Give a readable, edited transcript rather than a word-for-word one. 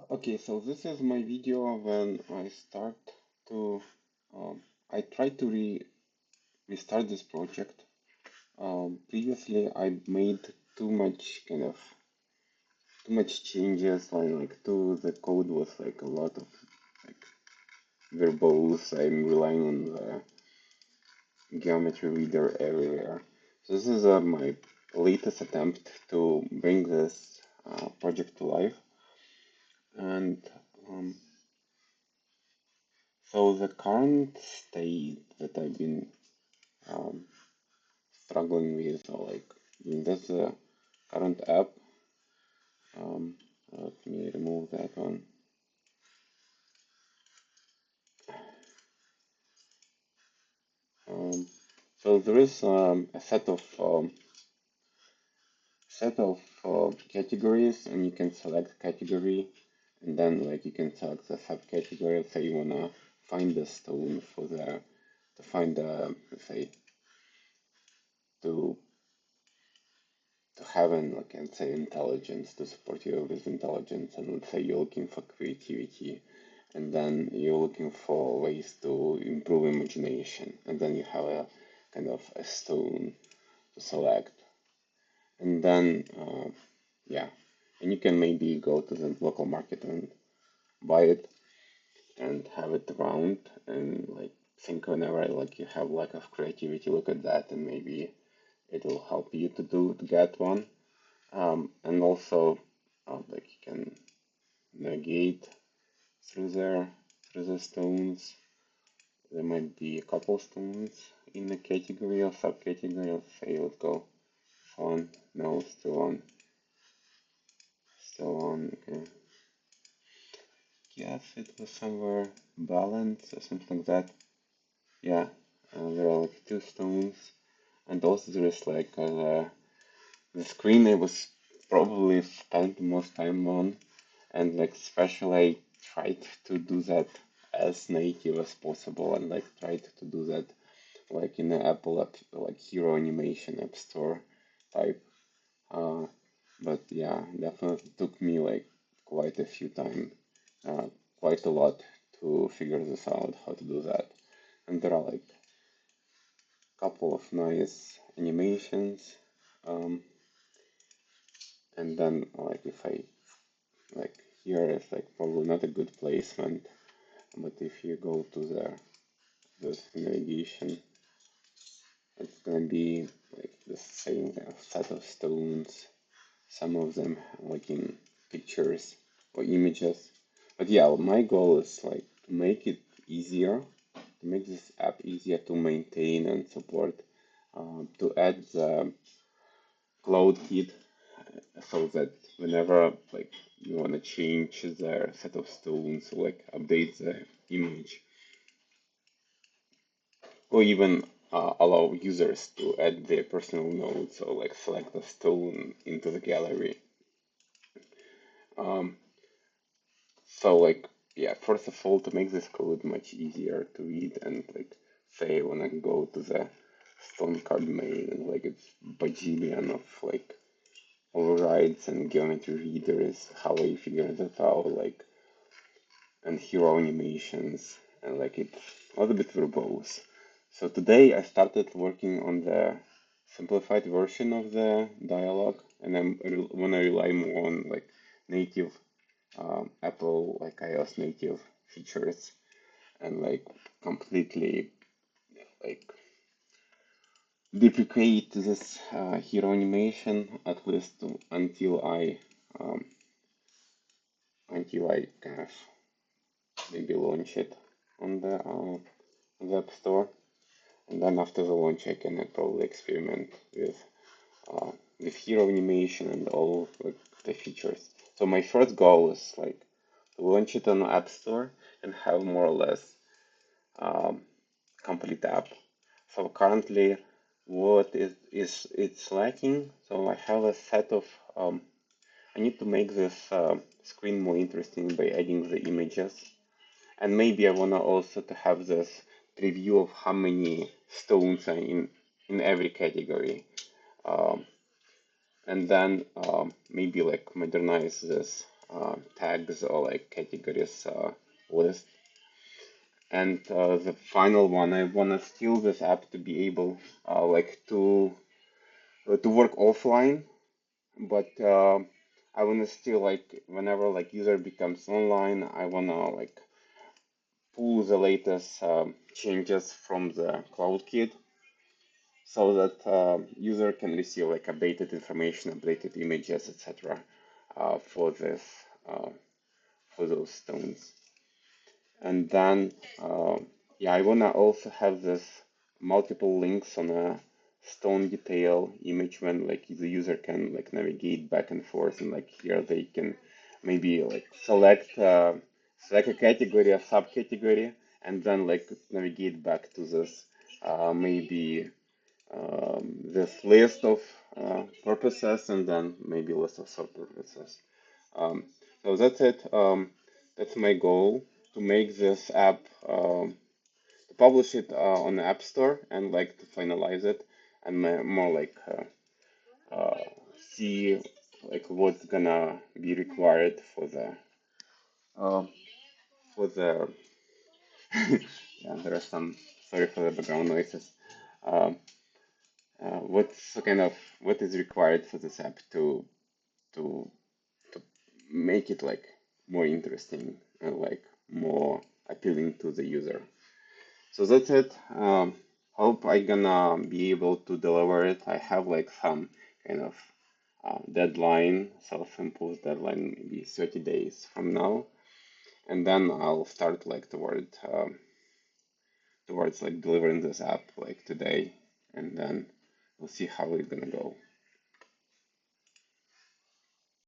Okay, so this is my video when I start to, I try to restart this project. Previously, I made too much too much changes, like to the code was like a lot of like verbose. I'm relying on the geometry reader everywhere. So this is my latest attempt to bring this project to life, and um, so the current state that I've been um, struggling with, so like in this current app, um, let me remove that one. Um, so there is a set of categories, and you can select category, and then like you can select the subcategory. Say you wanna find the stone for the to find the let's say to to have an like let's say intelligence to support you with intelligence, and let's say you're looking for creativity, and then you're looking for ways to improve imagination, and then you have a kind of a stone to select, and then yeah, and you can maybe go to the local market and buy it and have it around, and like think whenever like you have lack of creativity, look at that, and maybe it'll help you to get one. And also like you can navigate through there through the stones. There might be a couple stones in the category or subcategory. Let's say let's go on. No, still on. Still on. Okay. Yes, it was somewhere balanced or something like that. Yeah, there are like two stones, and also there is like the screen I was probably spent most time on, and like especially I tried to do that as native as possible, and like tried to do that like in the Apple app, like Hero Animation App Store type. Uh, but yeah, definitely took me like quite a few time, uh, quite a lot to figure this out, how to do that. And there are like a couple of nice animations. Um, and then like if I like here is like probably not a good placement, but if you go to this navigation, it's gonna be like the same kind of set of stones. Some of them like in pictures or images. But yeah, my goal is like to make it easier, to make this app easier to maintain and support, to add the cloud kit so that whenever like you want to change the set of stones or like update the image, or even allow users to add their personal notes or like select a stone into the gallery. Um, so like yeah, first of all, to make this code much easier to read, and like say when I go to the stone card main, and like it's bajillion of like overrides and geometry readers, how I figure that out, like and hero animations, and like it's a little bit verbose. So today I started working on the simplified version of the dialogue, and I'm wanna rely more on like native Apple like iOS native features, and like completely like deprecate this hero animation at least um, until I kind of maybe launch it on the web store, and then after the launch I can probably experiment uh, with hero animation and all like the features. So my first goal is like to launch it on the App Store and have more or less um, complete app. So currently, what is it's lacking? So I have a set of I need to make this screen more interesting by adding the images, and maybe I wanna also to have this preview of how many stones are in every category, um, and then maybe like modernize this tags or like categories list. And the final one, I wanna steal this app to be able like to work offline, but I wanna still like whenever like user becomes online, I wanna like pull the latest changes from the CloudKit so that user can receive like updated information, updated images, etc. For this uh, for those stones. And then yeah, I wanna also have this multiple links on a stone detail image when like the user can like navigate back and forth, and like here they can maybe like select a category, a subcategory, and then like navigate back to this maybe this list of purposes, and then maybe list of sub purposes. Um, so that's it. That's my goal, to make this app, to publish it on the App Store, and like to finalize it, and more like uh, see like what's gonna be required uh, for the yeah, there are some, sorry for the background noises. Um, what's kind of what is required for this app to to make it like more interesting and like more appealing to the user. So that's it. Hope I gonna be able to deliver it. I have like some kind of deadline, self-imposed deadline, maybe 30 days from now, and then I'll start like towards like delivering this app like today, and then we'll see how it's gonna go.